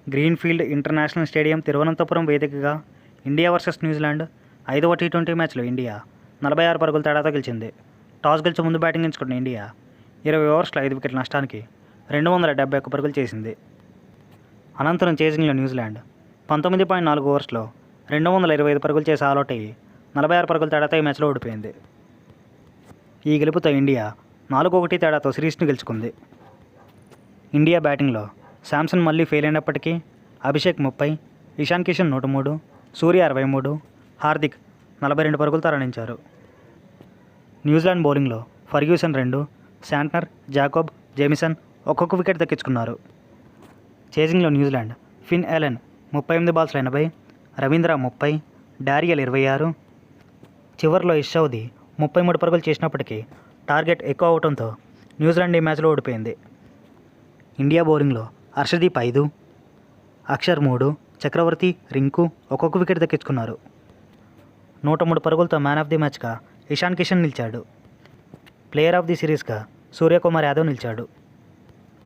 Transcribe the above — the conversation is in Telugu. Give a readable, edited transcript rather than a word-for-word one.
గ్రీన్ఫీల్డ్ ఇంటర్నేషనల్ స్టేడియం తిరువనంతపురం వేదికగా ఇండియా వర్సెస్ న్యూజిలాండ్ 5వ టీ20 మ్యాచ్లో ఇండియా 46 పరుగుల తేడాతో గెలిచింది. టాస్ గెలిచి ముందు బ్యాటింగ్ ఎంచుకున్న ఇండియా 20 ఓవర్స్లో 5 వికెట్ల నష్టానికి 271 పరుగులు చేసింది. అనంతరం చేజింగ్లో న్యూజిలాండ్ 19.4 ఓవర్స్లో 225 పరుగులు చేసి ఆలౌట్ అయ్యి 46 పరుగుల తేడాతో ఈ మ్యాచ్లో ఓడిపోయింది. ఈ గెలుపుతో ఇండియా 4-1 తేడాతో సిరీస్ను గెలుచుకుంది. ఇండియా బ్యాటింగ్లో శాంసన్ మళ్ళీ ఫెయిల్ అయినప్పటికీ అభిషేక్ 30, ఇషాన్ కిషన్ 103, సూర్య 63, హార్దిక్ 42 పరుగులతో రాణించారు. న్యూజిలాండ్ బౌలింగ్లో ఫర్గ్యూసన్ 2, శాంట్నర్, జాకోబ్, జేమిసన్ ఒక్కొక్క వికెట్ దక్కించుకున్నారు. చేజింగ్లో న్యూజిలాండ్ ఫిన్ ఎలెన్ 38 బాల్స్లో 80, రవీంద్ర 30, డారియల్ 26. చివరిలో ఇషౌదీ 33 పరుగులు చేసినప్పటికీ టార్గెట్ ఎక్కువ అవడంతో న్యూజిలాండ్ ఈ మ్యాచ్లో ఓడిపోయింది. ఇండియా బౌలింగ్లో హర్షదీప్ 5, అక్షర్ 3, చక్రవర్తి, రింకు ఒక్కొక్క వికెట్ దక్కించుకున్నారు. 103 పరుగులతో మ్యాన్ ఆఫ్ ది మ్యాచ్గా ఇషాన్ కిషన్ నిలిచాడు. ప్లేయర్ ఆఫ్ ది సిరీస్గా సూర్యకుమార్ యాదవ్ నిలిచాడు.